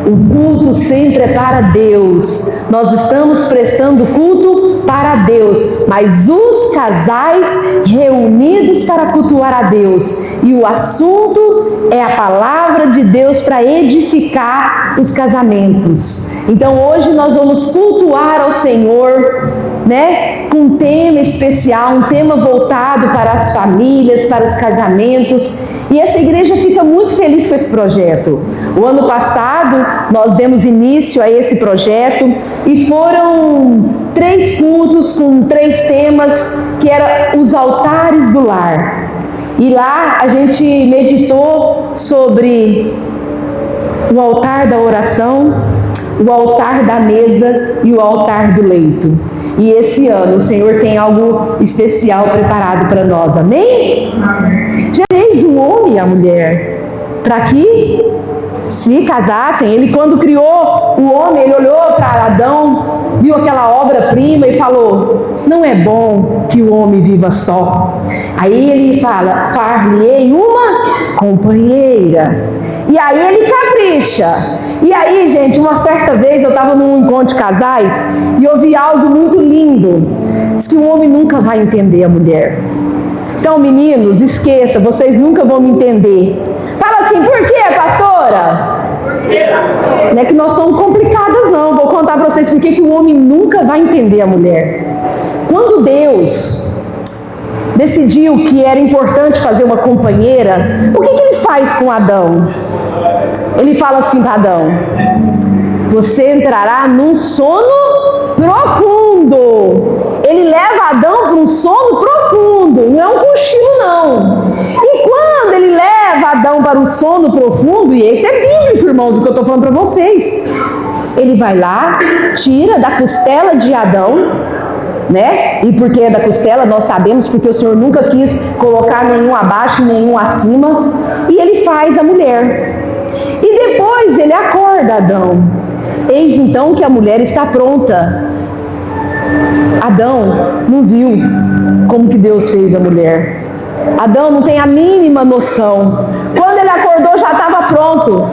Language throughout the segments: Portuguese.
O culto sempre é para Deus. Nós estamos prestando culto para Deus, mas os casais reunidos para cultuar a Deus. E o assunto é a palavra de Deus para edificar os casamentos. Então hoje nós vamos cultuar ao Senhor, né, com um tema especial, um tema voltado para as famílias, para os casamentos, e essa igreja fica muito feliz com esse projeto. O ano passado nós demos início a esse projeto e foram 3 cultos com 3 temas, que eram os altares do lar. E lá a gente meditou sobre o altar da oração, o altar da mesa e o altar do leito. E esse ano o Senhor tem algo especial preparado para nós, amém? Amém. Já fez o homem e a mulher para que se casassem. Ele, quando criou o homem, ele olhou para Adão, viu aquela obra-prima e falou: não é bom que o homem viva só. Aí ele fala: far-lhe-ei uma companheira. E aí ele capricha. E aí, gente, uma certa vez eu estava num encontro de casais e ouvi algo muito lindo. Diz que o homem nunca vai entender a mulher. Então, meninos, esqueça, vocês nunca vão me entender. Fala assim: por quê, pastora? Por quê, pastora? Não é que nós somos complicadas, não. Vou contar para vocês por que o homem nunca vai entender a mulher. Quando Deus decidiu que era importante fazer uma companheira, o que ele faz com Adão? Ele fala assim para Adão: você entrará num sono profundo. Ele leva Adão para um sono profundo, não é um cochilo não. E quando ele leva Adão para um sono profundo, e esse é bíblico, irmãos, o que eu estou falando para vocês, ele vai lá, tira da costela de Adão, né? E porque é da costela, nós sabemos, porque o Senhor nunca quis colocar nenhum abaixo, nenhum acima, e ele faz a mulher. E depois ele acorda Adão. Eis então que a mulher está pronta. Adão não viu como que Deus fez a mulher. Adão não tem a mínima noção. Quando ele acordou já estava pronto.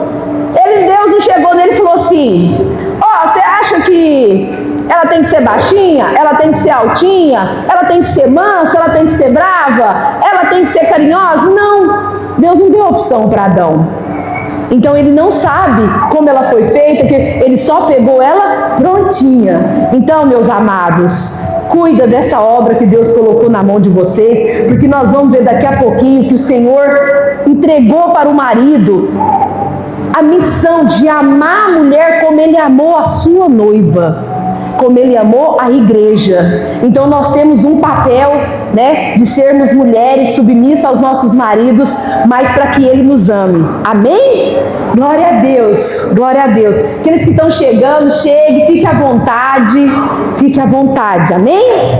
Deus não chegou nele e falou assim: ó, você acha que ela tem que ser baixinha? Ela tem que ser altinha? Ela tem que ser mansa? Ela tem que ser brava? Ela tem que ser carinhosa? Não. Deus não deu opção para Adão. Então ele não sabe como ela foi feita, porque ele só pegou ela prontinha. Então, meus amados, cuida dessa obra que Deus colocou na mão de vocês, porque nós vamos ver daqui a pouquinho que o Senhor entregou para o marido a missão de amar a mulher como ele amou a sua noiva, como ele amou a igreja. Então nós temos um papel, né, de sermos mulheres submissas aos nossos maridos, mas para que ele nos ame. Amém? Glória a Deus, glória a Deus. Aqueles que estão chegando, chegue, fique à vontade, fique à vontade. Amém?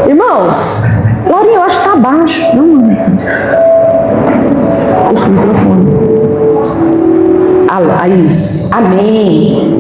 Irmãos, Laurinha, eu acho que está baixo. Não, esse microfone. Ah, isso. Amém.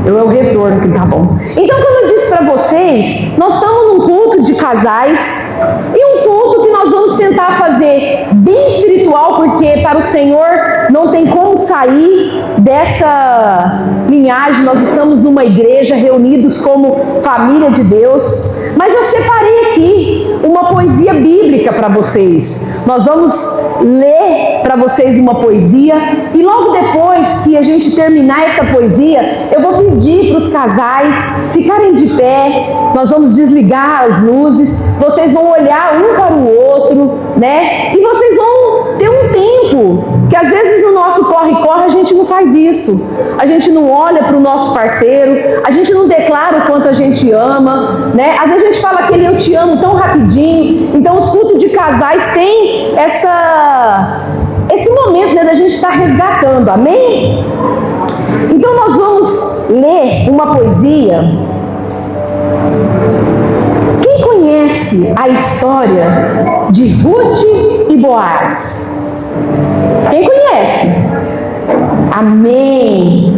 É o retorno que tá bom. Então, como eu disse para vocês, nós estamos num culto de casais e um culto que nós vamos tentar fazer bem espiritual, porque para o Senhor não tem como sair dessa linhagem. Nós estamos numa igreja reunidos como família de Deus. Mas eu separei aqui uma poesia bíblica para vocês. Nós vamos ler para vocês uma poesia e logo depois, se a gente terminar essa poesia, eu vou pedir para os casais ficarem de pé. Nós vamos desligar as luzes, vocês vão olhar um para o outro, né? E vocês vão ter um tempo, que às vezes no nosso corre-corre a gente não faz isso. A gente não olha para o nosso parceiro, a gente não declara o quanto a gente ama, né? Às vezes a gente fala aquele eu te amo tão rapidinho. Então os cultos de casais têm esse momento, né, da gente estar resgatando, amém? Então nós vamos ler uma poesia. Quem conhece a história de Ruth e Boaz? Quem conhece? Amém.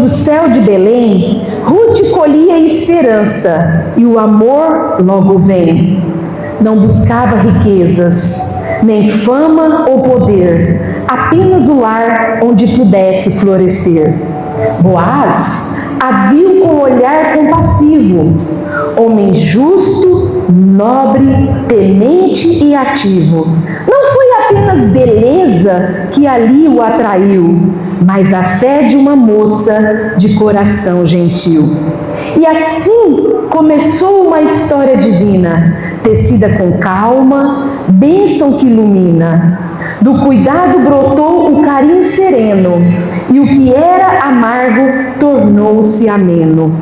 Sob o céu de Belém, Ruth colhia esperança, e o amor logo vem. Não buscava riquezas, nem fama ou poder, apenas o lar onde pudesse florescer. Boaz a viu com olhar compassivo, homem justo, nobre, temente e ativo. Não foi apenas beleza que ali o atraiu, mas a fé de uma moça de coração gentil. E assim começou uma história divina, tecida com calma, bênção que ilumina. Do cuidado brotou o carinho sereno, e o que era amargo tornou-se ameno.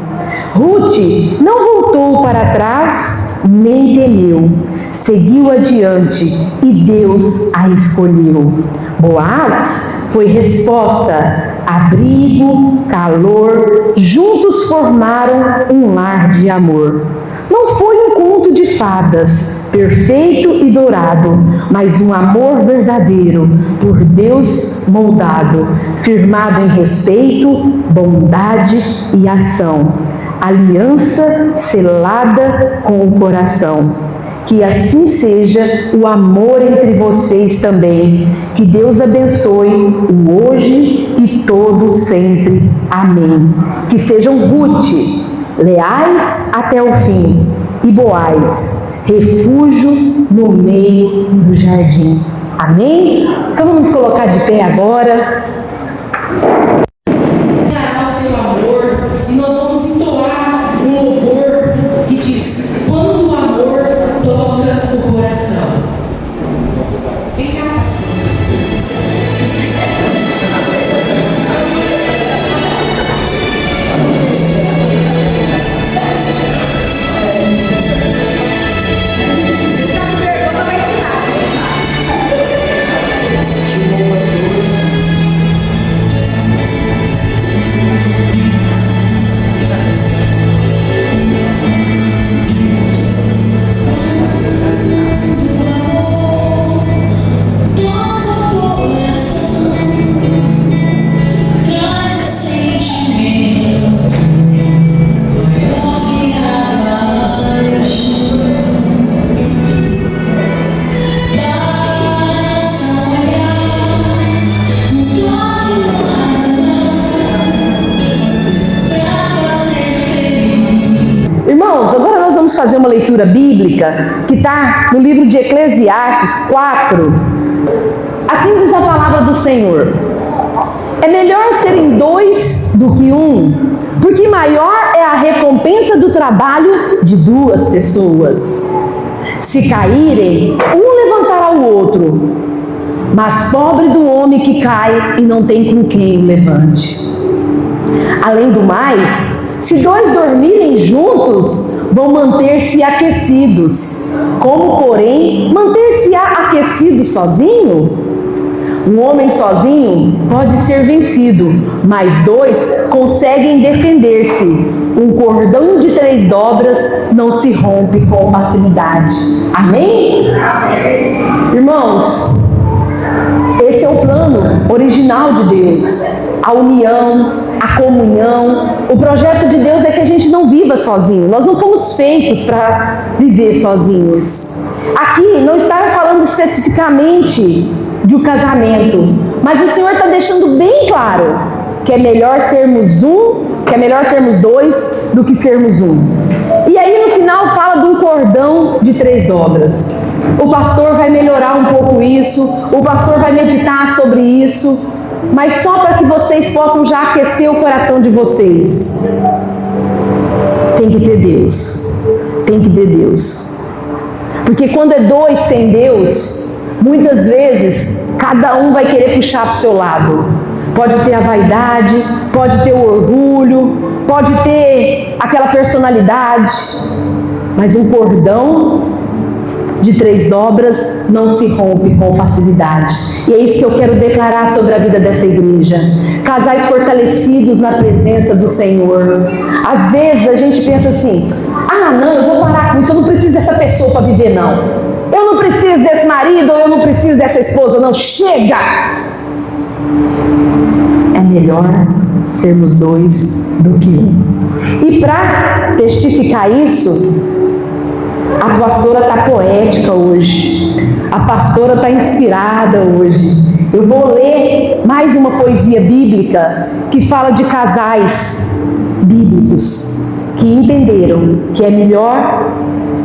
Ruth não voltou para trás, nem temeu. Seguiu adiante e Deus a escolheu. Boaz foi resposta, abrigo, calor, juntos formaram um lar de amor. Não foi um conto de fadas, perfeito e dourado, mas um amor verdadeiro, por Deus moldado, firmado em respeito, bondade e ação. Aliança selada com o coração. Que assim seja o amor entre vocês também. Que Deus abençoe o hoje e todo sempre. Amém. Que sejam Ruth, leais até o fim, e Boaz, refúgio no meio do jardim. Amém? Então vamos nos colocar de pé agora. Seu amor, e nós vamos entoar um louvor que diz: quando o amor toca o coração. Vem cá, pastor. Fazer uma leitura bíblica que está no livro de Eclesiastes 4. Assim diz a palavra do Senhor: é melhor serem dois do que um, porque maior é a recompensa do trabalho de duas pessoas. Se caírem, um levantará o outro, mas pobre do homem que cai e não tem com quem o levante. Além do mais, se dois dormirem juntos, vão manter-se aquecidos. Como, porém, manter-se-á aquecido sozinho? Um homem sozinho pode ser vencido, mas dois conseguem defender-se. Um cordão de 3 dobras não se rompe com facilidade. Amém? Amém. Irmãos, esse é o plano original de Deus. A união, a comunhão. O projeto de Deus é que a gente não viva sozinho. Nós não fomos feitos para viver sozinhos. Aqui não está falando especificamente de um casamento, mas o Senhor está deixando bem claro que é melhor sermos dois do que sermos um. E aí no final fala de um cordão de 3 dobras. O pastor vai melhorar um pouco isso, o pastor vai meditar sobre isso, mas só para que vocês possam já aquecer o coração de vocês. Tem que ter Deus. Tem que ter Deus. Porque quando é dois sem Deus, muitas vezes cada um vai querer puxar para o seu lado. Pode ter a vaidade, pode ter o orgulho, pode ter aquela personalidade, mas um cordão de 3 dobras não se rompe com facilidade. E é isso que eu quero declarar sobre a vida dessa igreja. Casais fortalecidos na presença do Senhor. Às vezes a gente pensa assim: ah, não, eu vou parar com isso, eu não preciso dessa pessoa para viver, não. Eu não preciso desse marido, ou eu não preciso dessa esposa, não. Chega! É melhor sermos dois do que um. E para testificar isso, a pastora está poética hoje, a pastora está inspirada hoje. Eu vou ler mais uma poesia bíblica que fala de casais bíblicos que entenderam que é melhor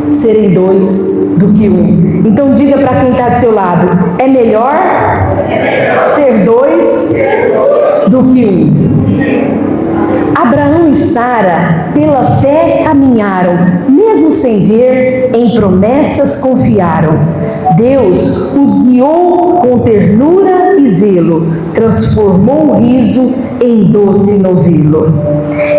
serem dois do que um. Então diga para quem está do seu lado: é melhor ser dois do que um. Abraão e Sara, pela fé, caminharam, mesmo sem ver, em promessas confiaram. Deus os guiou com ternura e zelo, transformou o riso em doce novelo.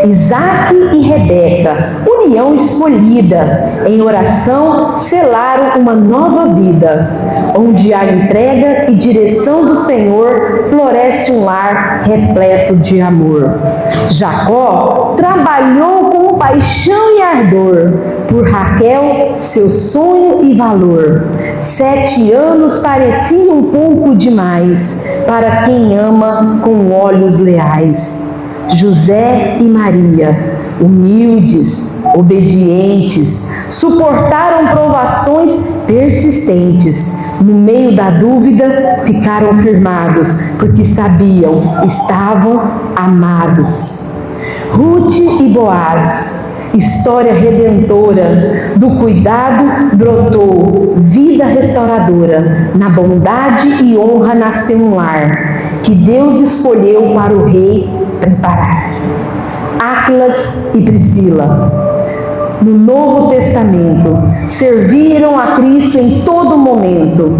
Isaque e Rebeca, união escolhida, em oração selaram uma nova vida. Onde há entrega e direção do Senhor, floresce um lar repleto de amor. Jacó trabalhou com paixão e ardor, por Raquel, seu sonho e valor. 7 anos pareciam um pouco demais, para quem ama com olhos leais. José e Maria, humildes, obedientes, suportaram provações persistentes. No meio da dúvida, ficaram firmados, porque sabiam, estavam amados. Ruth e Boaz, história redentora, do cuidado brotou vida restauradora, na bondade e honra nasceu um lar, que Deus escolheu para o rei preparar. Áquilas e Priscila, no Novo Testamento, serviram a Cristo em todo momento,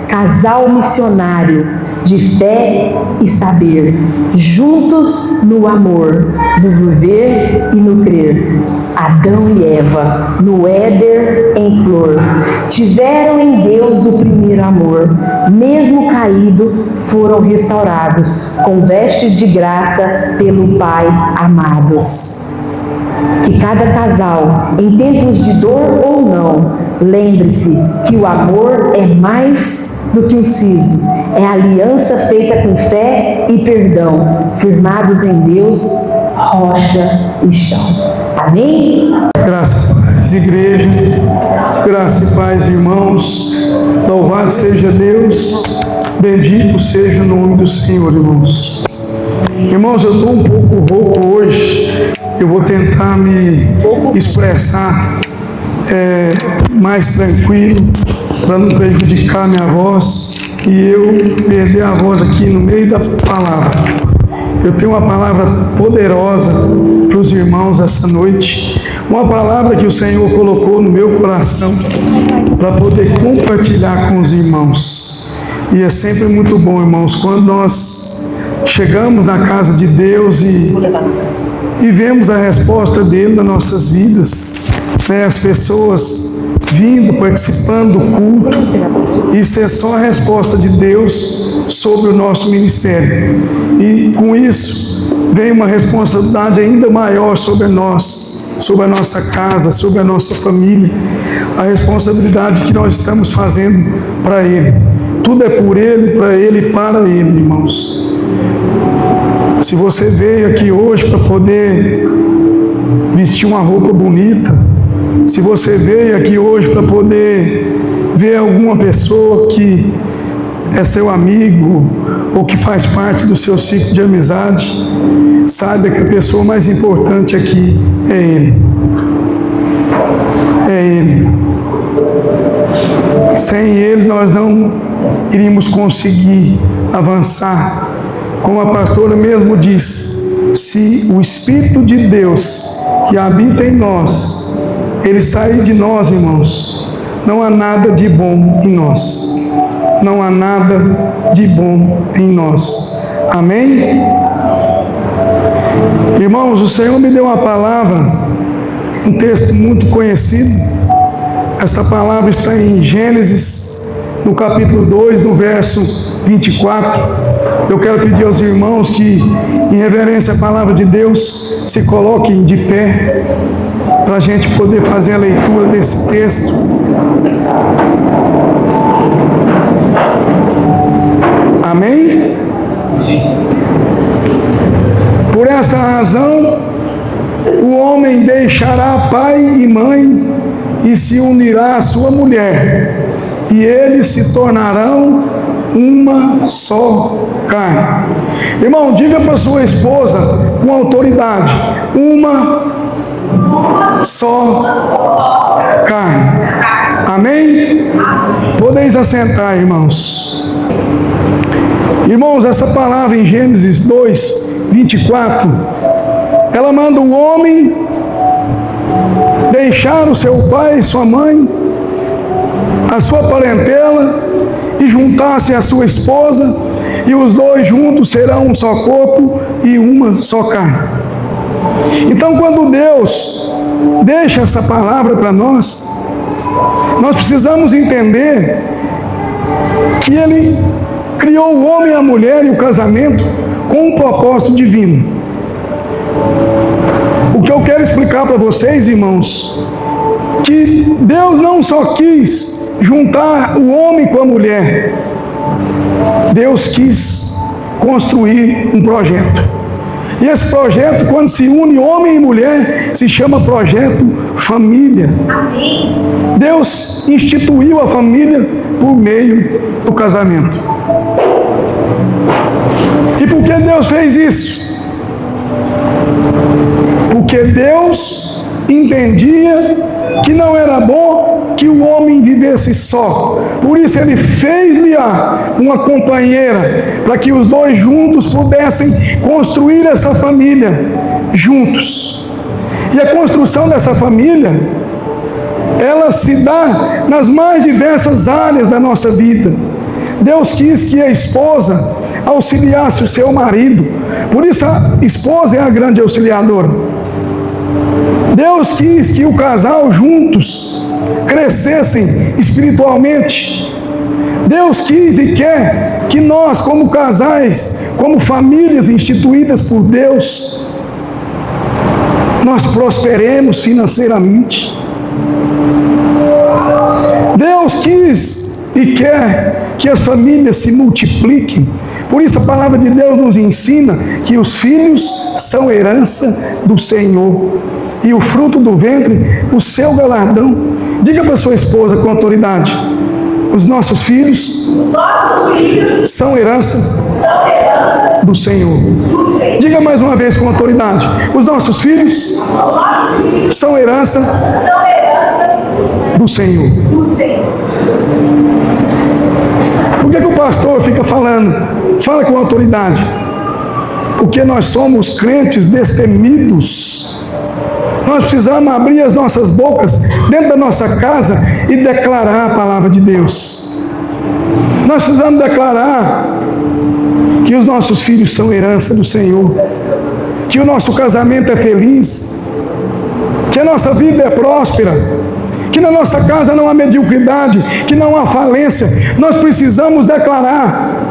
casal missionário de fé e saber, juntos no amor, no viver e no crer. Adão e Eva, no Éder em flor, tiveram em Deus o primeiro amor, mesmo caído, foram restaurados, com vestes de graça pelo Pai amados. Que cada casal, em tempos de dor ou não, lembre-se que o amor é mais do que um siso, é aliança feita com fé e perdão, firmados em Deus, rocha e chão. Amém? Graça e paz, igreja, graça e paz, irmãos, louvado seja Deus, bendito seja o nome do Senhor, irmãos. Irmãos, eu estou um pouco rouco hoje, eu vou tentar me expressar mais tranquilo, para não prejudicar minha voz e eu perder a voz aqui no meio da palavra. Eu tenho uma palavra poderosa para os irmãos essa noite, uma palavra que o Senhor colocou no meu coração para poder compartilhar com os irmãos. E é sempre muito bom, irmãos, quando nós chegamos na casa de Deus e vemos a resposta dele nas nossas vidas, né? As pessoas vindo, participando do culto, isso é só a resposta de Deus sobre o nosso ministério. E com isso vem uma responsabilidade ainda maior sobre nós, sobre a nossa casa, sobre a nossa família, a responsabilidade que nós estamos fazendo para Ele. Tudo é por Ele, para Ele e para Ele, irmãos. Se você veio aqui hoje para poder vestir uma roupa bonita, se você veio aqui hoje para poder ver alguma pessoa que é seu amigo ou que faz parte do seu ciclo de amizade, saiba que a pessoa mais importante aqui é Ele. É Ele. Sem Ele nós não iríamos conseguir avançar. Como a pastora mesmo diz, se o Espírito de Deus que habita em nós, Ele sair de nós, irmãos, não há nada de bom em nós. Não há nada de bom em nós. Amém? Irmãos, o Senhor me deu uma palavra, um texto muito conhecido. Essa palavra está em Gênesis, no capítulo 2, no verso 24. Eu quero pedir aos irmãos que, em reverência à palavra de Deus, se coloquem de pé, para a gente poder fazer a leitura desse texto. Amém? Por essa e se unirá à sua mulher, e eles se tornarão uma só carne. Irmão, diga para sua esposa com autoridade: uma só carne. Amém? Podeis assentar, irmãos. Irmãos, essa palavra em Gênesis 2, 24, ela manda o homem deixar o seu pai e sua mãe, a sua parentela, e juntar-se à sua esposa, e os dois juntos serão um só corpo e uma só carne. Então, quando Deus deixa essa palavra para nós precisamos entender que Ele criou o homem e a mulher e o casamento com um propósito divino. O que eu quero explicar para vocês, irmãos, que Deus não só quis juntar o homem com a mulher, Deus quis construir um projeto. E esse projeto, quando se une homem e mulher, se chama projeto família. Amém. Deus instituiu a família por meio do casamento. E por que Deus fez isso? Porque Deus entendia que não era bom que o homem vivesse só. Por isso Ele fez-lhe uma companheira, para que os dois juntos pudessem construir essa família juntos. E a construção dessa família, ela se dá nas mais diversas áreas da nossa vida. Deus quis que a esposa auxiliasse o seu marido. Por isso a esposa é a grande auxiliadora. Deus quis que o casal juntos crescessem espiritualmente. Deus quis e quer que nós, como casais, como famílias instituídas por Deus, nós prosperemos financeiramente. Deus quis e quer que as famílias se multipliquem. Por isso a palavra de Deus nos ensina que os filhos são herança do Senhor, e o fruto do ventre, o seu galardão. Diga para sua esposa com autoridade: os nossos filhos são herança do Senhor. Diga mais uma vez com autoridade: os nossos filhos são herança do Senhor. Por que o pastor fica falando? Fala com autoridade. Porque nós somos crentes destemidos. Nós precisamos abrir as nossas bocas dentro da nossa casa e declarar a palavra de Deus. Nós precisamos declarar que os nossos filhos são herança do Senhor, que o nosso casamento é feliz, que a nossa vida é próspera, que na nossa casa não há mediocridade, que não há falência. Nós precisamos declarar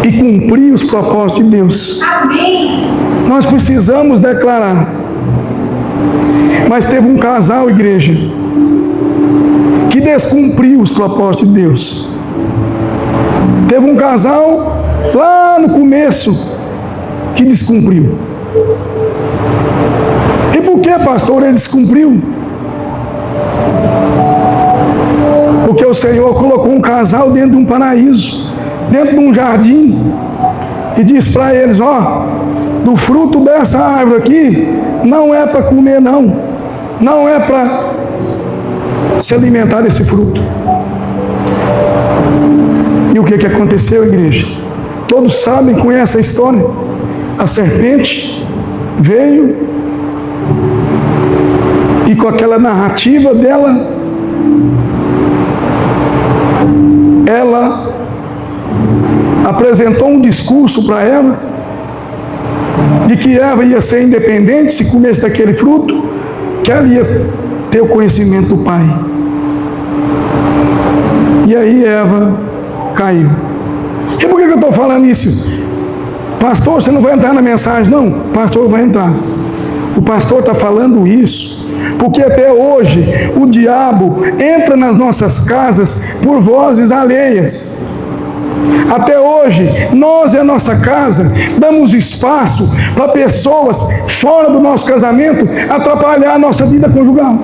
e cumprir os propósitos de Deus. Amém. Nós precisamos declarar. Mas teve um casal, igreja, que descumpriu os propósitos de Deus. Teve um casal lá no começo que descumpriu. E por que, pastor, ele descumpriu? Porque o Senhor colocou um casal dentro de um paraíso, dentro de um jardim, e disse para eles: do fruto dessa árvore aqui, não é para comer não é para se alimentar desse fruto. E o que aconteceu, igreja? Todos sabem, conhecem a história. A serpente veio e com aquela narrativa dela, ela apresentou um discurso para Eva, de que Eva ia ser independente se comesse daquele fruto, que ela ia ter o conhecimento do Pai. E aí Eva caiu. E por que eu estou falando isso? Pastor, você não vai entrar na mensagem? Não, pastor vai entrar. O pastor está falando isso porque até hoje o diabo entra nas nossas casas por vozes alheias. Até hoje, nós e a nossa casa damos espaço para pessoas fora do nosso casamento atrapalhar a nossa vida conjugal.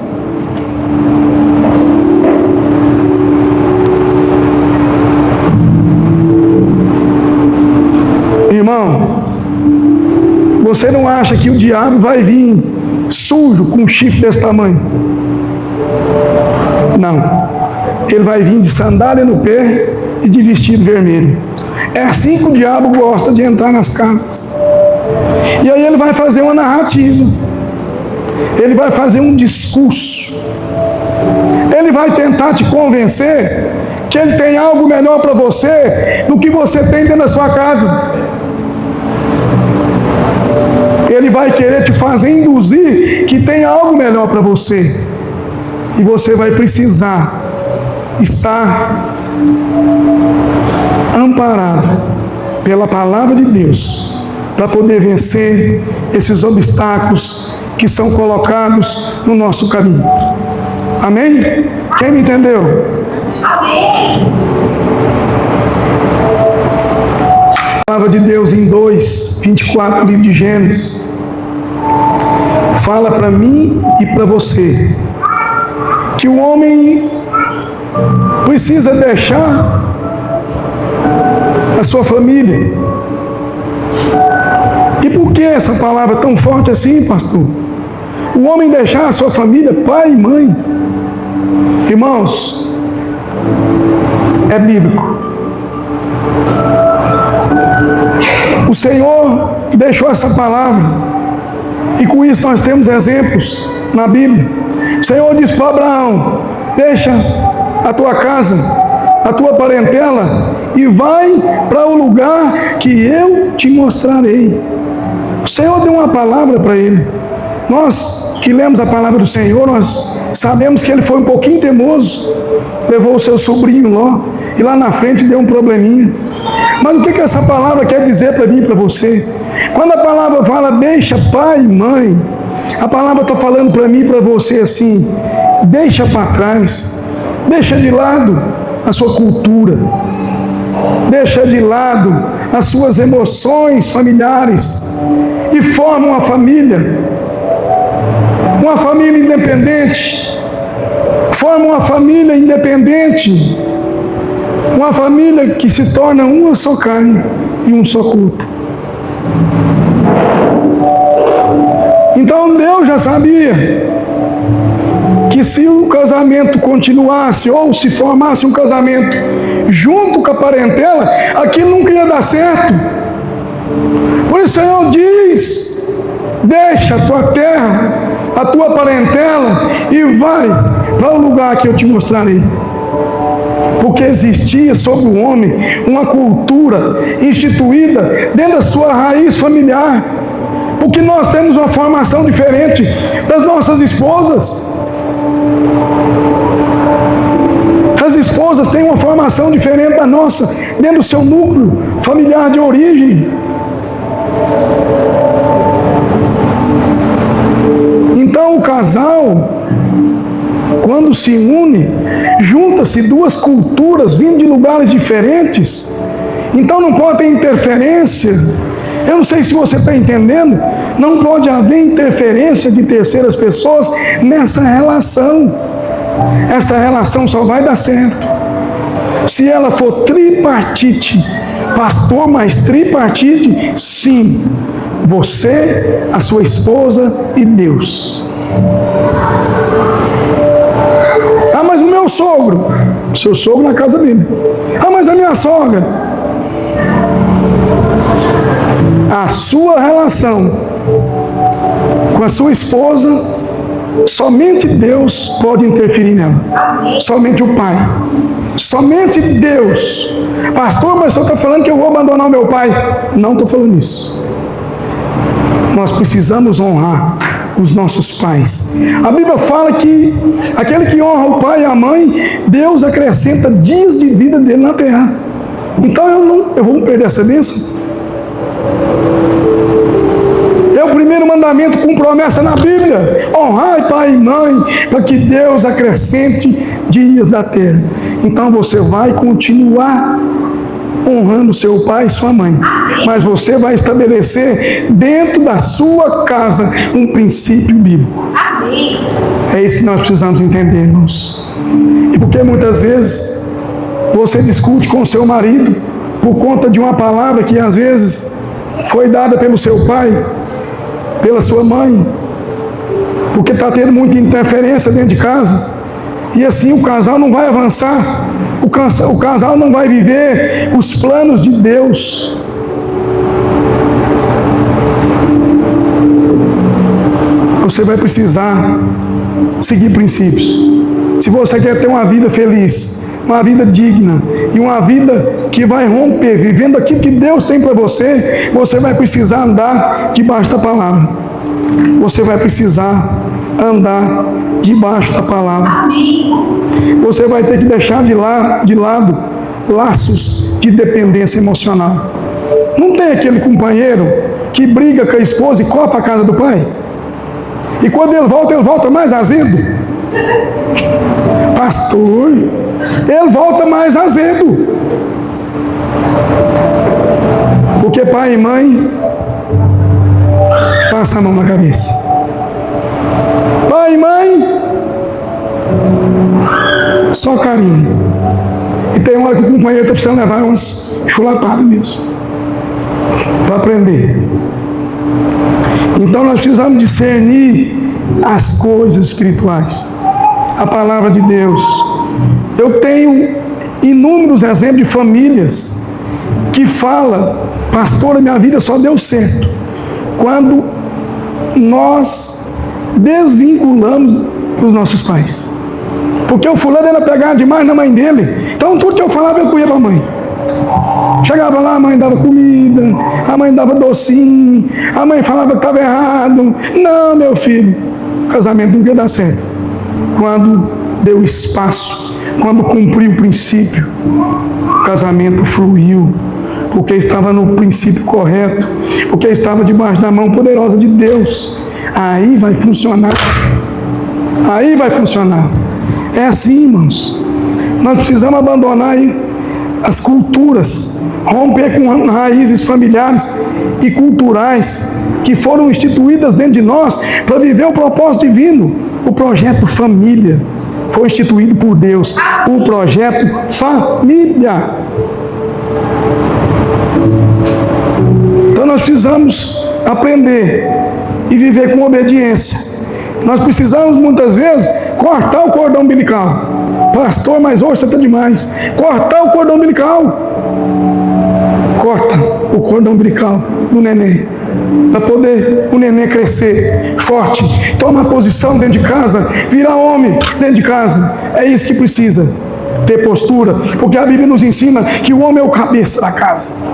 Irmão, você não acha que o diabo vai vir sujo com um chifre desse tamanho? Não. Ele vai vir de sandália no pé e de vestido vermelho. É assim que o diabo gosta de entrar nas casas. E aí ele vai fazer uma narrativa. Ele vai fazer um discurso. Ele vai tentar te convencer que ele tem algo melhor para você do que você tem dentro da sua casa. Ele vai querer te fazer induzir que tem algo melhor para você. E você vai precisar estar amparado pela palavra de Deus para poder vencer esses obstáculos que são colocados no nosso caminho. Amém? Quem me entendeu? Amém. A palavra de Deus em 2:24, livro de Gênesis, fala para mim e para você que o homem precisa deixar a sua família. E por que essa palavra tão forte assim, pastor? O homem deixar a sua família, pai e mãe. Irmãos, é bíblico. O Senhor deixou essa palavra, e com isso nós temos exemplos na Bíblia. O Senhor disse para Abraão: deixa a tua casa, a tua parentela, e vai para o lugar que eu te mostrarei. O Senhor deu uma palavra para ele. Nós que lemos a palavra do Senhor, nós sabemos que ele foi um pouquinho teimoso, levou o seu sobrinho Ló, e lá na frente deu um probleminha. Mas o que essa palavra quer dizer para mim e para você? Quando a palavra fala deixa pai e mãe, a palavra está falando para mim e para você assim: deixa para trás, deixa de lado a sua cultura, deixa de lado as suas emoções familiares e forma uma família independente. Forma uma família independente, uma família que se torna uma só carne e um só corpo. Então Deus já sabia que se o casamento continuasse ou se formasse um casamento junto com a parentela, aquilo nunca ia dar certo. Por isso o Senhor diz: deixa a tua terra, a tua parentela e vai para o lugar que eu te mostrarei. Porque existia sobre o homem uma cultura instituída dentro da sua raiz familiar. Porque nós temos uma formação diferente das nossas esposas. As esposas têm uma formação diferente da nossa, dentro do seu núcleo familiar de origem. Então o casal, quando se une, junta-se duas culturas vindo de lugares diferentes. Então não pode ter interferência. Eu não sei se você está entendendo. Não pode haver interferência de terceiras pessoas nessa relação. Essa relação só vai dar certo se ela for tripartite. Pastor, mas tripartite? Sim. Você, a sua esposa e Deus. Ah, mas o meu sogro. Seu sogro na casa dele. Ah, mas a minha sogra. A sua relação com a sua esposa, somente Deus pode interferir nela. Somente o pai. Somente Deus. Pastor, mas você está falando que eu vou abandonar o meu pai? Não estou falando isso. Nós precisamos honrar os nossos pais. A Bíblia fala que aquele que honra o pai e a mãe, Deus acrescenta dias de vida dele na terra. Então eu vou perder essa bênção? É o primeiro mandamento com promessa na Bíblia: honrai pai e mãe, para que Deus acrescente dias da terra. Então você vai continuar honrando seu pai e sua mãe. Mas você vai estabelecer dentro da sua casa um princípio bíblico. É isso que nós precisamos entender, irmãos. E porque muitas vezes você discute com o seu marido por conta de uma palavra que às vezes foi dada pelo seu pai, pela sua mãe, porque está tendo muita interferência dentro de casa, e assim o casal não vai avançar, o casal não vai viver os planos de Deus. Você vai precisar seguir princípios. Se você quer ter uma vida feliz, uma vida digna e uma vida que vai romper, vivendo aquilo que Deus tem para você, você vai precisar andar debaixo da palavra. Você vai precisar andar debaixo da palavra. Você vai ter que deixar de lado laços de dependência emocional. Não tem aquele companheiro que briga com a esposa e copa a cara do pai? E quando ele volta mais azedo. Pastor, ele volta mais azedo. Porque pai e mãe passa a mão na cabeça. Pai e mãe, só carinho. E tem hora que o companheiro está precisando levar umas chulapadas mesmo, para aprender. Então nós precisamos discernir as coisas espirituais, a palavra de Deus. Eu tenho inúmeros exemplos de famílias que falam: pastor, a minha vida só deu certo quando nós desvinculamos dos nossos pais. Porque o fulano era pegado demais na mãe dele, então tudo que eu falava eu corria para a mãe. Chegava lá, a mãe dava comida, a mãe dava docinho, a mãe falava que estava errado. Não, meu filho, o casamento nunca ia dar certo. Quando deu espaço, quando cumpriu o princípio, o casamento fluiu, porque estava no princípio correto, porque estava debaixo da mão poderosa de Deus. Aí vai funcionar. Aí vai funcionar. É assim, irmãos. Nós precisamos abandonar aí as culturas, romper com raízes familiares e culturais que foram instituídas dentro de nós para viver o propósito divino. O projeto família foi instituído por Deus. O projeto família. Então nós precisamos aprender e viver com obediência. Nós precisamos muitas vezes cortar o cordão umbilical. Pastor, mas hoje você está demais. Cortar o cordão umbilical. Corta o cordão umbilical do neném, para poder o neném crescer forte, tomar posição dentro de casa, virar homem dentro de casa. É isso que precisa, ter postura, porque a Bíblia nos ensina que o homem é o cabeça da casa.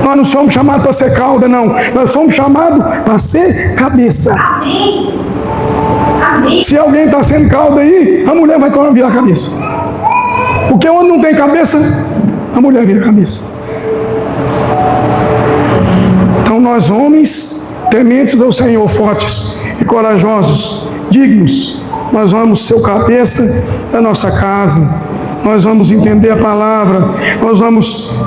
Nós não somos chamados para ser cauda, não. Nós somos chamados para ser cabeça. Amém. Amém. Se alguém está sendo cauda aí, a mulher vai virar a cabeça. Porque onde não tem cabeça, a mulher vira a cabeça. Então nós, homens, tementes ao Senhor, fortes e corajosos, dignos, nós vamos ser o cabeça da nossa casa. Nós vamos entender a palavra, nós vamos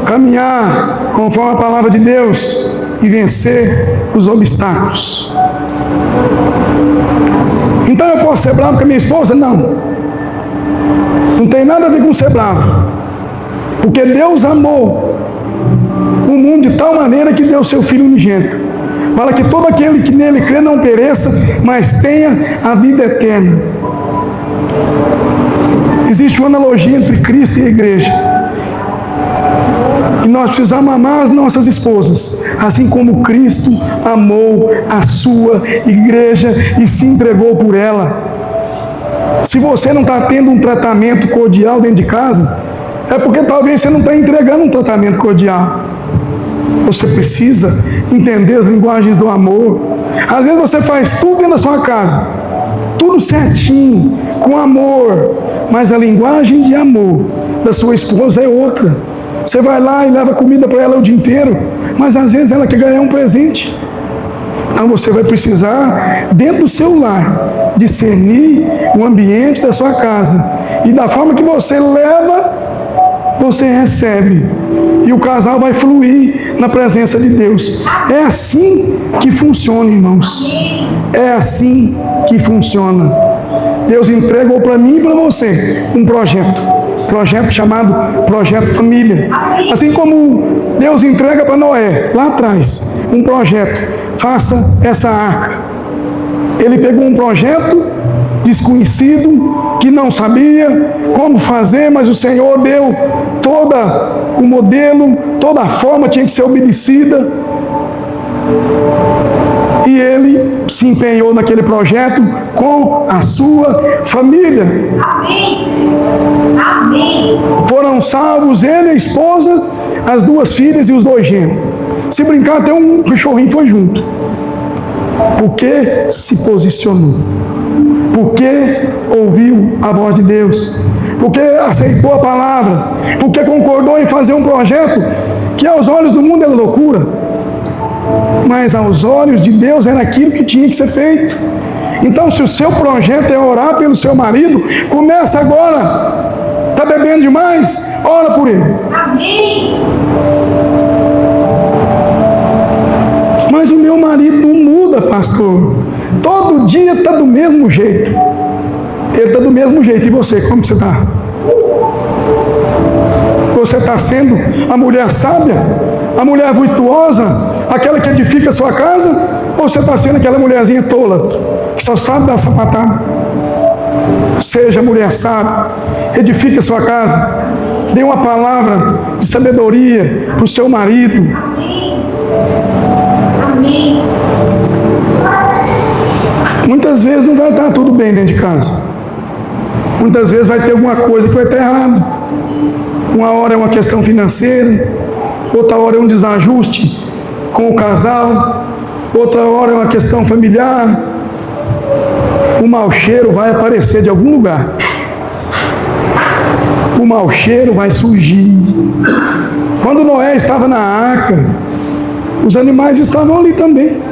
caminhar conforme a palavra de Deus e vencer os obstáculos. Então eu posso ser bravo com a minha esposa? Não. Não tem nada a ver com ser bravo. Porque Deus amou o mundo de tal maneira que deu seu Filho unigênito, para que todo aquele que nele crê não pereça, mas tenha a vida eterna. Existe uma analogia entre Cristo e a igreja. E nós precisamos amar as nossas esposas, assim como Cristo amou a sua igreja e se entregou por ela. Se você não está tendo um tratamento cordial dentro de casa, é porque talvez você não está entregando um tratamento cordial. Você precisa entender as linguagens do amor. Às vezes você faz tudo dentro da sua casa, tudo certinho, com amor, mas a linguagem de amor da sua esposa é outra. Você vai lá e leva comida para ela o dia inteiro, mas às vezes ela quer ganhar um presente. Então você vai precisar, dentro do seu lar, discernir o ambiente da sua casa e da forma que você leva você recebe. E o casal vai fluir na presença de Deus. É assim que funciona, irmãos. É assim que funciona. Deus entregou para mim e para você um projeto chamado Projeto Família. Assim como Deus entrega para Noé, lá atrás, um projeto, faça essa arca. Ele pegou um projeto desconhecido, que não sabia como fazer, mas o Senhor deu todo o modelo, toda a forma tinha que ser obedecida. E ele se empenhou naquele projeto com a sua família. Amém. Amém. Foram salvos ele, a esposa, as 2 filhas e os 2 gêmeos. Se brincar, até um cachorrinho foi junto. Porque se posicionou. Porque ouviu a voz de Deus. Porque aceitou a palavra. Porque concordou em fazer um projeto que aos olhos do mundo era loucura. Mas aos olhos de Deus era aquilo que tinha que ser feito. Então, se o seu projeto é orar pelo seu marido, começa agora. Está bebendo demais? Ora por ele. Amém. Mas o meu marido não muda, pastor. Todo dia está do mesmo jeito. Ele está do mesmo jeito. E você, como você está? Você está sendo a mulher sábia? A mulher virtuosa? Aquela que edifica a sua casa? Ou você está sendo aquela mulherzinha tola, que só sabe dar sapatada? Seja mulher sábia, edifique a sua casa, dê uma palavra de sabedoria para o seu marido. Amém. Muitas vezes não vai estar tudo bem dentro de casa. Muitas vezes vai ter alguma coisa que vai estar errada. Uma hora é uma questão financeira, outra hora é um desajuste com o casal, outra hora é uma questão familiar. O mau cheiro vai aparecer de algum lugar. O mau cheiro vai surgir. Quando Noé estava na arca, os animais estavam ali também.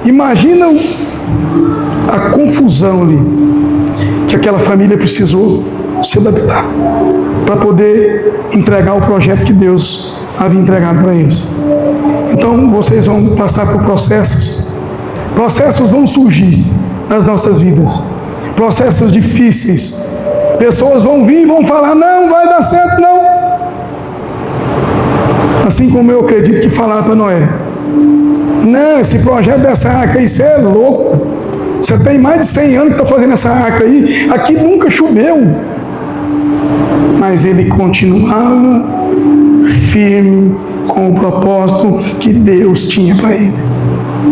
Imagina a confusão ali que aquela família precisou se adaptar para poder entregar o projeto que Deus havia entregado para eles. Então vocês vão passar por processos. Processos vão surgir nas nossas vidas. Processos difíceis. Pessoas vão vir e vão falar: não vai dar certo, não. Assim como eu acredito que falaram para Noé: não, esse projeto dessa arca aí, você é louco. Você tem mais de 100 anos que está fazendo essa arca aí. Aqui nunca choveu. Mas ele continuava firme com o propósito que Deus tinha para ele.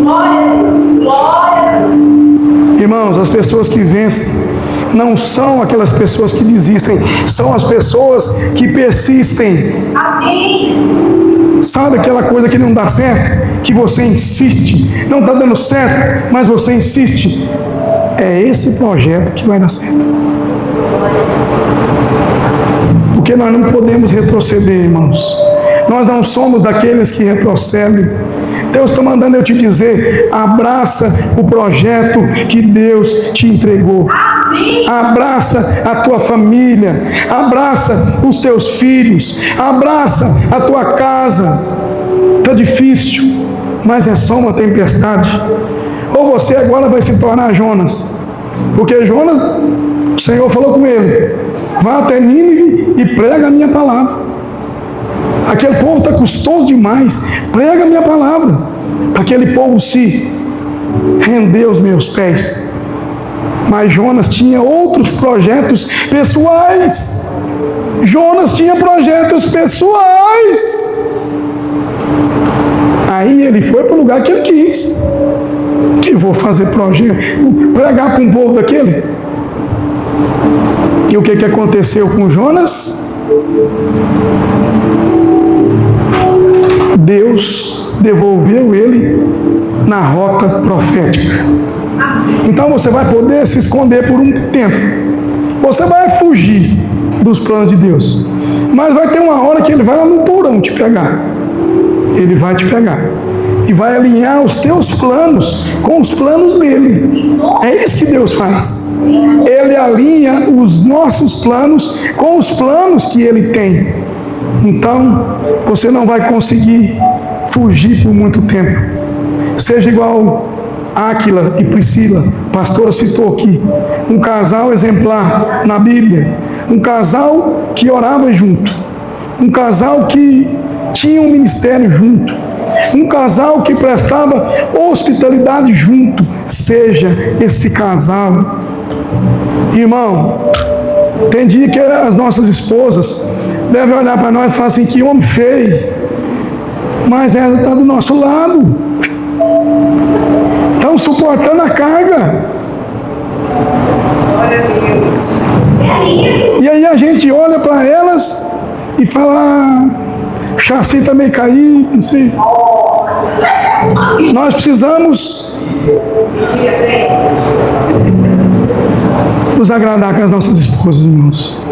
Glória a Deus. Glória a Deus. Irmãos, as pessoas que vencem não são aquelas pessoas que desistem, são as pessoas que persistem. Amém. Sabe aquela coisa que não dá certo? Que você insiste, não está dando certo, mas você insiste. É esse projeto que vai dar certo. Porque nós não podemos retroceder, irmãos. Nós não somos daqueles que retrocedem. Deus está mandando eu te dizer: abraça o projeto que Deus te entregou. Abraça a tua família, abraça os teus filhos, abraça a tua casa. Está difícil, mas é só uma tempestade. Ou você agora vai se tornar Jonas, porque Jonas, o Senhor falou com ele: vá até Nínive e prega a minha palavra. Aquele povo está custoso demais, prega a minha palavra, para aquele povo se render aos meus pés. Mas Jonas tinha outros projetos pessoais. Jonas tinha projetos pessoais. Aí ele foi para o lugar que ele quis. Que vou fazer projeto, pregar para um povo daquele. E o que aconteceu com Jonas? Deus devolveu ele na rota profética. Então você vai poder se esconder por um tempo. Você vai fugir dos planos de Deus. Mas vai ter uma hora que ele vai lá no porão te pegar. Ele vai te pegar. E vai alinhar os teus planos com os planos dele. É isso que Deus faz. Ele alinha os nossos planos com os planos que ele tem. Então, você não vai conseguir fugir por muito tempo. Seja igual Áquila e Priscila, a pastora citou aqui, um casal exemplar na Bíblia, um casal que orava junto, um casal que tinha um ministério junto, um casal que prestava hospitalidade junto. Seja esse casal. Irmão, tem dia que as nossas esposas devem olhar para nós e falar assim: que homem feio, mas ela está do nosso lado, estão suportando a carga. Glória a Deus. E aí a gente olha para elas e fala: o chassi está meio caído, não sei. Nós precisamos nos agradar com as nossas esposas, irmãos.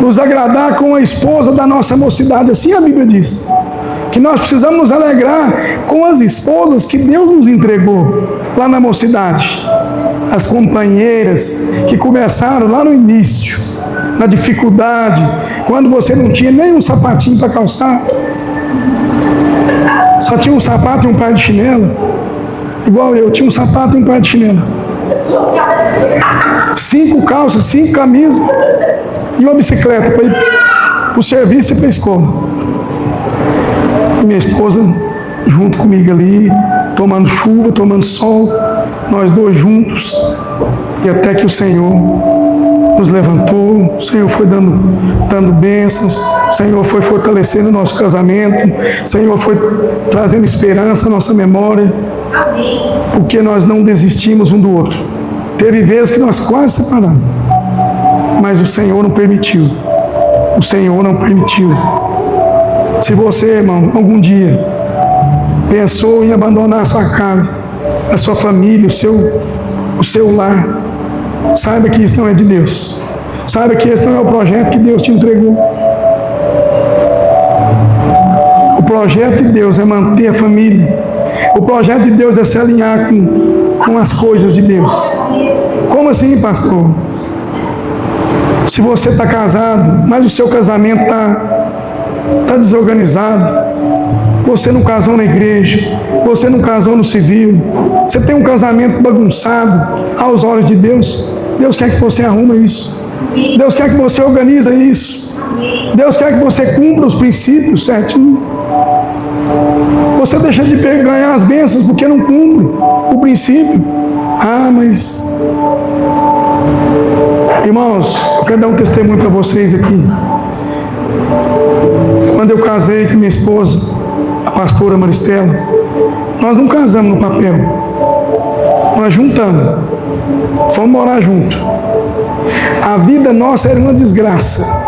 Nos agradar com a esposa da nossa mocidade. Assim a Bíblia diz. Que nós precisamos nos alegrar com as esposas que Deus nos entregou lá na mocidade. As companheiras que começaram lá no início, na dificuldade, quando você não tinha nem um sapatinho para calçar, só tinha um sapato e um par de chinelo. Igual eu, tinha um sapato e um par de chinelo. 5 calças, 5 camisas e uma bicicleta para ir para o serviço e para a escola. E minha esposa junto comigo ali, tomando chuva, tomando sol, nós dois juntos, e até que o Senhor nos levantou, o Senhor foi dando bênçãos, o Senhor foi fortalecendo o nosso casamento, o Senhor foi trazendo esperança à nossa memória, porque nós não desistimos um do outro. Teve vezes que nós quase separamos, mas o Senhor não permitiu. O Senhor não permitiu. Se você, irmão, algum dia pensou em abandonar a sua casa, a sua família, o seu lar, saiba que isso não é de Deus. Saiba que esse não é o projeto que Deus te entregou. O projeto de Deus é manter a família. O projeto de Deus é se alinhar com as coisas de Deus. Como assim, pastor? Se você está casado, mas o seu casamento está desorganizado, você não casou na igreja, você não casou no civil, você tem um casamento bagunçado aos olhos de Deus, Deus quer que você arruma isso. Deus quer que você organize isso. Deus quer que você cumpra os princípios certinho. Você deixa de ganhar as bênçãos porque não cumpre o princípio. Ah, mas... Irmãos, eu quero dar um testemunho para vocês aqui. Quando eu casei com minha esposa, a pastora Maristela, nós não casamos no papel. Nós juntamos. Fomos morar junto. A vida nossa era uma desgraça.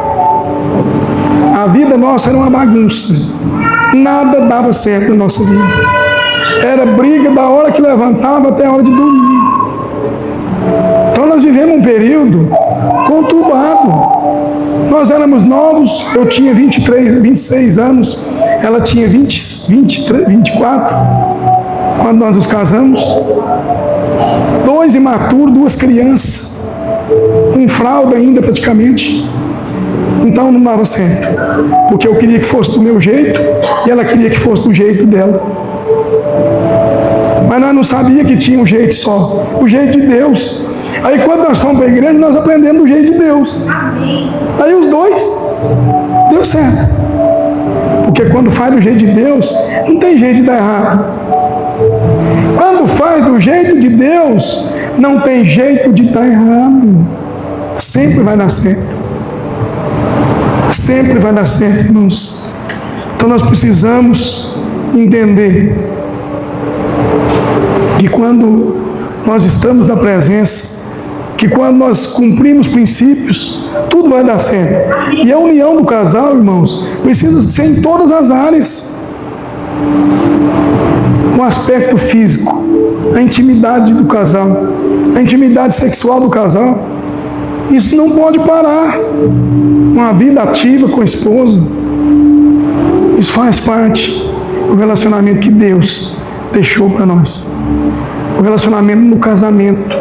A vida nossa era uma bagunça. Nada dava certo na nossa vida. Era briga da hora que levantava até a hora de dormir. Então nós vivemos um período conturbado. Nós éramos novos, eu tinha 26 anos, ela tinha 24, quando nós nos casamos. 2 imaturos, 2 crianças, com fralda ainda praticamente. Então não dava certo, porque eu queria que fosse do meu jeito e ela queria que fosse do jeito dela. Mas nós não sabíamos que tinha um jeito só, o jeito de Deus. Aí quando nós fomos para a igreja, nós aprendemos do jeito de Deus. Aí os dois deu certo. Porque quando faz do jeito de Deus, não tem jeito de dar errado. Quando faz do jeito de Deus, não tem jeito de dar errado. Sempre vai dar certo. Sempre vai dar certo, irmãos. Então nós precisamos entender que quando nós estamos na presença, que quando nós cumprimos princípios, tudo vai dar certo. E a união do casal, irmãos, precisa ser em todas as áreas. O aspecto físico, a intimidade do casal, a intimidade sexual do casal, isso não pode parar. Uma vida ativa com a esposa, isso faz parte do relacionamento que Deus deixou para nós. O relacionamento no casamento.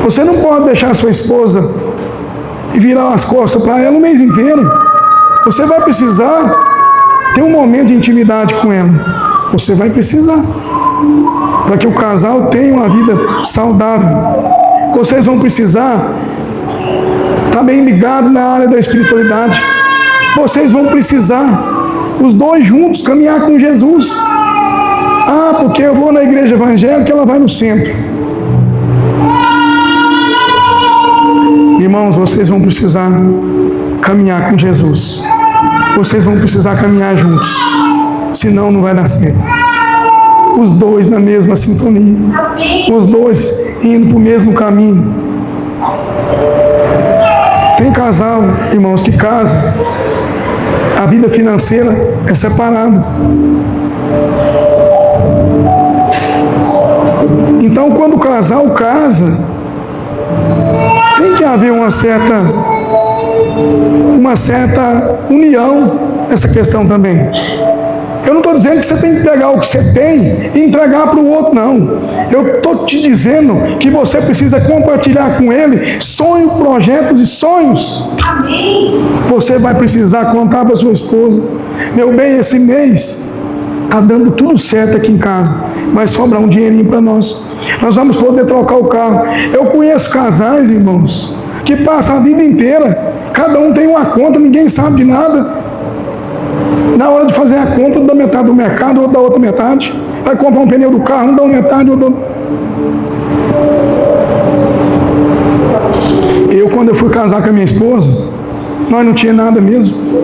Você não pode deixar a sua esposa e virar as costas para ela o mês inteiro. Você vai precisar ter um momento de intimidade com ela. Você vai precisar. Para que o casal tenha uma vida saudável. Vocês vão precisar estar bem ligados na área da espiritualidade. Vocês vão precisar, os dois juntos, caminhar com Jesus. Ah, porque eu vou na igreja evangélica, ela vai no centro. Irmãos, vocês vão precisar caminhar com Jesus. Vocês vão precisar caminhar juntos. Senão não vai dar certo. Os dois na mesma sintonia. Os dois indo para o mesmo caminho. Tem casal, irmãos, que casa. A vida financeira é separada. Então, quando o casal casa, tem que haver uma certa união nessa questão também. Eu não estou dizendo que você tem que pegar o que você tem e entregar para o outro, não. Eu estou te dizendo que você precisa compartilhar com ele sonhos, projetos e sonhos. Amém. Você vai precisar contar para sua esposa: meu bem, esse mês está dando tudo certo aqui em casa, vai sobrar um dinheirinho para nós. Nós vamos poder trocar o carro. Eu conheço casais, irmãos, que passam a vida inteira, cada um tem uma conta, ninguém sabe de nada. Na hora de fazer a compra, dá metade do mercado, outro dá outra metade. Vai comprar um pneu do carro, um dá uma metade, outro dá... Eu, quando eu fui casar com a minha esposa, nós não tinha nada mesmo.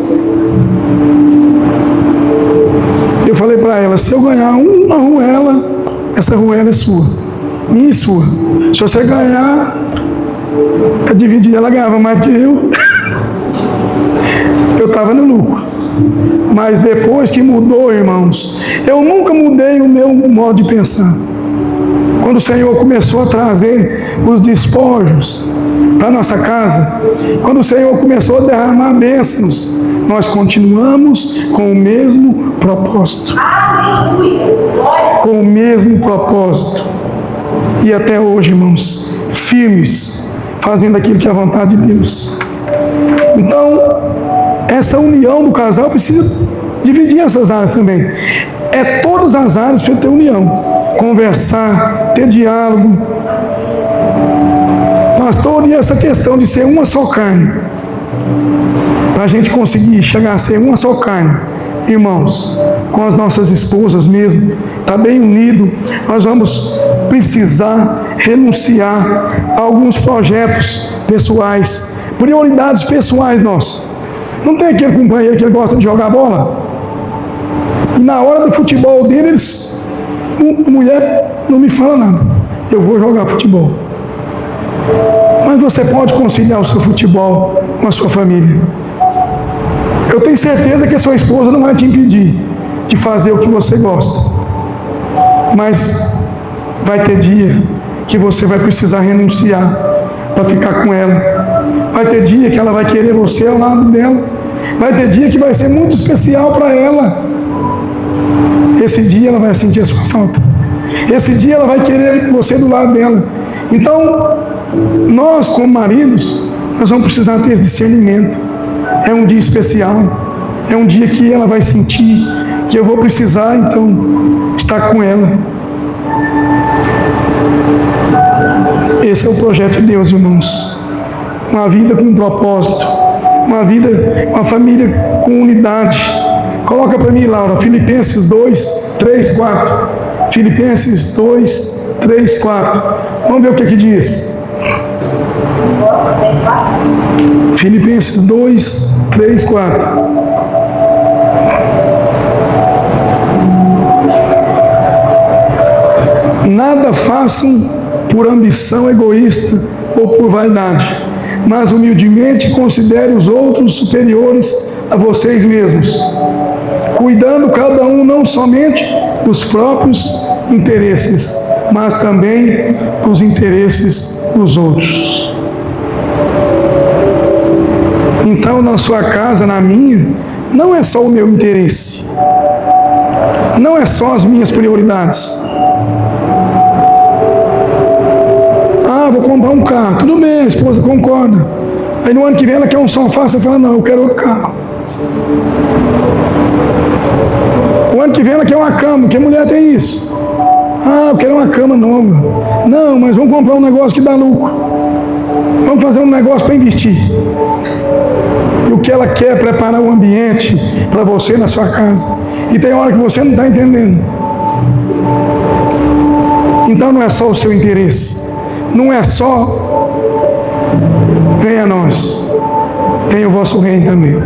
Eu falei para ela: se eu ganhar uma arruela, essa arruela é sua, minha e sua. Se você ganhar, é dividir. Ela ganhava mais que eu. Eu estava no lucro. Mas depois que mudou, irmãos, eu nunca mudei o meu modo de pensar. Quando o Senhor começou a trazer os despojos para a nossa casa, quando o Senhor começou a derramar bênçãos, nós continuamos com o mesmo propósito. Com o mesmo propósito. E até hoje, irmãos, firmes, fazendo aquilo que é a vontade de Deus. Então, essa união do casal precisa dividir essas áreas também. É todas as áreas para ter união. Conversar, ter diálogo. Pastor, e essa questão de ser uma só carne? Para a gente conseguir chegar a ser uma só carne, irmãos, com as nossas esposas mesmo, está bem unido, nós vamos precisar renunciar a alguns projetos pessoais, prioridades pessoais nossas. Não tem aquele companheiro que ele gosta de jogar bola? E na hora do futebol dele, mulher não me fala nada. Eu vou jogar futebol. Mas você pode conciliar o seu futebol com a sua família. Eu tenho certeza que a sua esposa não vai te impedir de fazer o que você gosta. Mas vai ter dia que você vai precisar renunciar para ficar com ela. Vai ter dia que ela vai querer você ao lado dela. Vai ter dia que vai ser muito especial para ela. Esse dia ela vai sentir a sua falta. Esse dia ela vai querer você do lado dela. Então, nós como maridos, nós vamos precisar ter esse discernimento. É um dia especial. É um dia que ela vai sentir que eu vou precisar, então, estar com ela. Esse é o projeto de Deus, irmãos. Uma vida com propósito, uma vida, uma família com unidade. Coloca para mim, Laura, Filipenses 2, 3, 4. Filipenses 2, 3, 4. Vamos ver o que diz. Filipenses 2, 3, 4. Nada façam por ambição egoísta ou por vaidade, mas humildemente considere os outros superiores a vocês mesmos, cuidando cada um não somente dos próprios interesses, mas também dos interesses dos outros. Então, na sua casa, na minha, não é só o meu interesse, não é só as minhas prioridades. Vou comprar um carro, tudo bem, a esposa concorda. Aí no ano que vem ela quer um sofá, você fala: não, eu quero outro carro. O ano que vem ela quer uma cama, porque mulher tem isso. Ah, eu quero uma cama nova. Não, mas vamos comprar um negócio que dá lucro. Vamos fazer um negócio para investir. E o que ela quer é preparar o ambiente para você na sua casa. E tem hora que você não está entendendo. Então não é só o seu interesse. Não é só venha a nós. Tem o vosso reino também.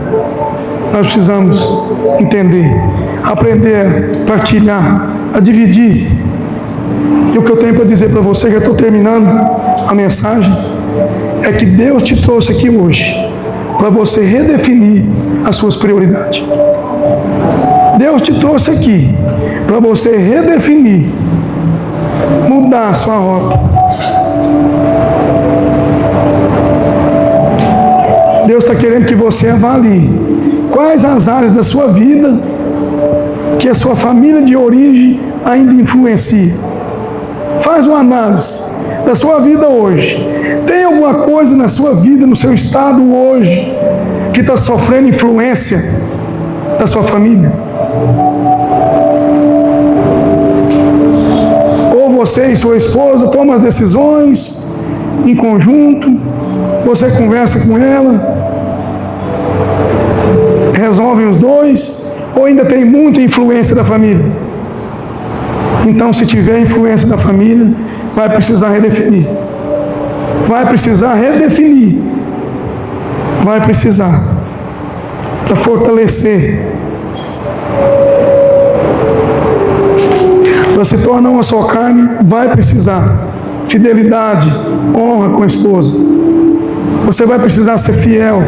Nós precisamos entender, aprender a partilhar, a dividir. E o que eu tenho para dizer para você, que eu estou terminando a mensagem, é que Deus te trouxe aqui hoje para você redefinir as suas prioridades. Deus te trouxe aqui para você redefinir, mudar a sua rota. Deus está querendo que você avalie quais as áreas da sua vida que a sua família de origem ainda influencia. Faz uma análise da sua vida hoje. Tem alguma coisa na sua vida, no seu estado hoje, que está sofrendo influência da sua família? Ou você e sua esposa tomam as decisões em conjunto, você conversa com ela, resolvem os dois, ou ainda tem muita influência da família? Então, se tiver influência da família, vai precisar redefinir. Vai precisar redefinir. Vai precisar. Para fortalecer. Para se tornar uma só carne, vai precisar. Fidelidade, honra com a esposa. Você vai precisar ser fiel.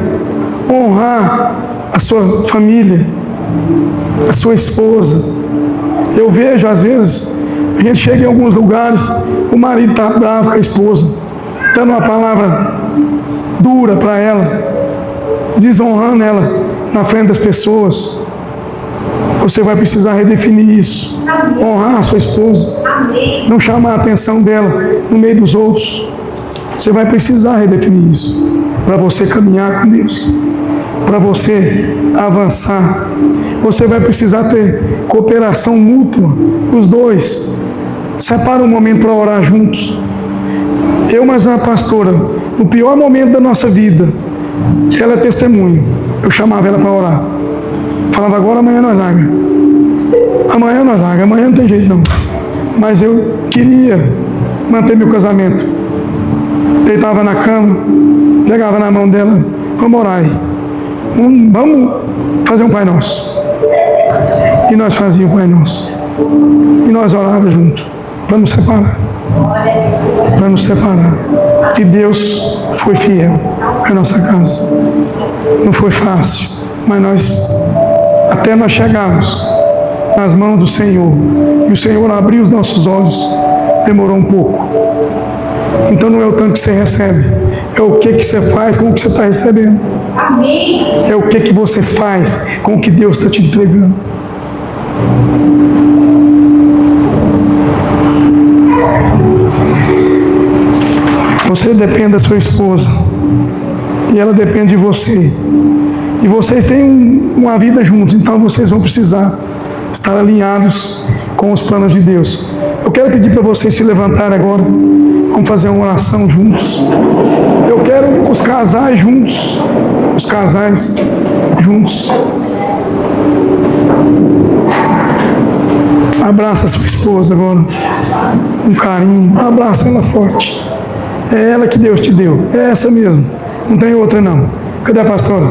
Honrar a sua família, a sua esposa. Eu vejo, às vezes, a gente chega em alguns lugares, o marido está bravo com a esposa, dando uma palavra dura para ela, desonrando ela na frente das pessoas. Você vai precisar redefinir isso. Honrar a sua esposa. Não chamar a atenção dela no meio dos outros. Você vai precisar redefinir isso para você caminhar com Deus, para você avançar. Você vai precisar ter cooperação mútua, os dois. Separa um momento para orar juntos. Eu, mas a pastora, no pior momento da nossa vida, ela é testemunha. Eu chamava ela para orar. Falava, agora amanhã nós larga. Amanhã nós larga, amanhã não tem jeito não. Mas eu queria manter meu casamento. Deitava na cama, pegava na mão dela, vamos orar aí. Vamos fazer um Pai Nosso. E nós fazíamos o Pai Nosso. E nós orávamos juntos, para nos separar. Para nos separar. E Deus foi fiel à nossa casa. Não foi fácil, mas até nós chegarmos nas mãos do Senhor, e o Senhor abriu os nossos olhos, demorou um pouco. Então não é o tanto que você recebe, é o que você faz com o que você está recebendo. Amém. É o que você faz com o que Deus está te entregando. Você depende da sua esposa e ela depende de você. E vocês têm uma vida juntos, então vocês vão precisar estar alinhados com os planos de Deus. Eu quero pedir para vocês se levantarem agora. Vamos fazer uma oração juntos. Eu quero os casais juntos. Os casais juntos. Abraça a sua esposa agora. Com carinho. Abraça ela forte. É ela que Deus te deu. É essa mesmo. Não tem outra não. Cadê a pastora?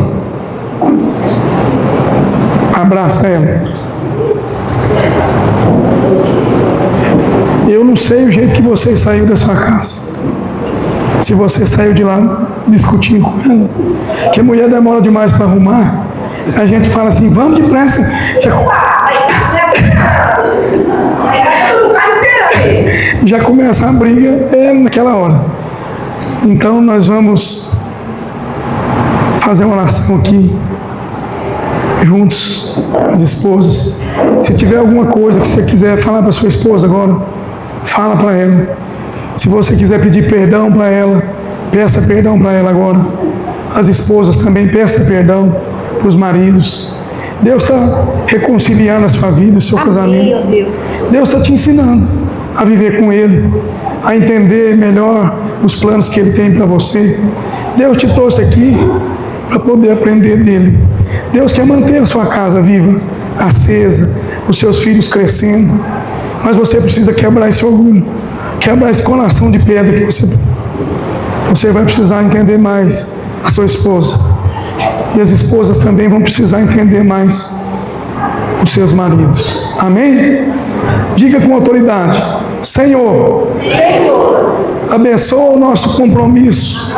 Abraça ela. Eu não sei o jeito que você saiu da sua casa. Se você saiu de lá discutindo com ela, que a mulher demora demais para arrumar, a gente fala assim, vamos depressa. Já começa a briga naquela hora. Então nós vamos fazer uma oração aqui, juntos, as esposas. Se tiver alguma coisa que você quiser falar para sua esposa agora, fala para ela. Se você quiser pedir perdão para ela, peça perdão para ela agora. As esposas também peçam perdão para os maridos. Deus está reconciliando a sua vida, o seu casamento. Deus está te ensinando a viver com Ele, a entender melhor os planos que Ele tem para você. Deus te trouxe aqui para poder aprender dEle. Deus quer manter a sua casa viva, acesa, os seus filhos crescendo. Mas você precisa quebrar esse orgulho, quebrar esse coração de pedra que você tem. Você vai precisar entender mais a sua esposa. E as esposas também vão precisar entender mais os seus maridos. Amém? Diga com autoridade: Senhor, abençoa o nosso compromisso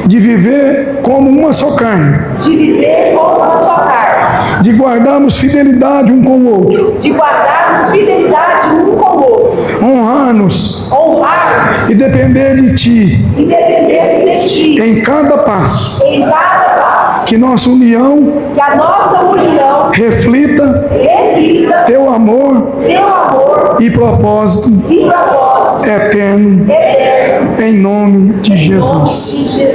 de viver como uma só carne, de guardarmos fidelidade um com o outro, honrar-nos e depender de Ti em cada passo, que nossa união reflita Teu amor e propósito eterno, em nome de Jesus.